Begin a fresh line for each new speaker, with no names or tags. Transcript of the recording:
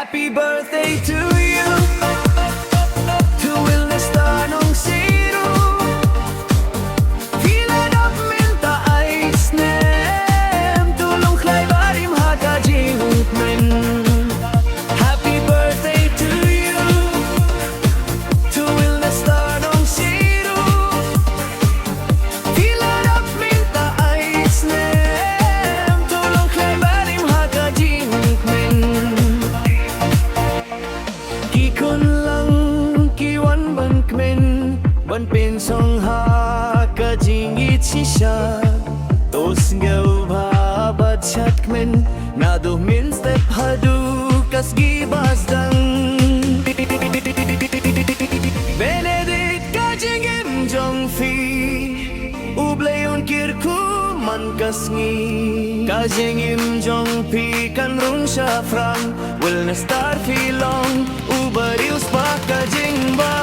Happy birthday to you. To willnest nongsiej. Vielen Dank mit der Eisnem. Du lunglay barim hakajing min. Happy birthday to you. To willnest nongsiej. Vielen Dank mit der Eisnem. Du lunglay barim hakajing min. Ban pin song ha ka jingi chisha tos ngeu bha bat chat kmen na do min step hadu kas gi bas dang benedict ka jingim jong fi ubleon kirku man kas ngi ka jingim jong pi kan rung sha frang will na star fi long ubarius pa ka jing ba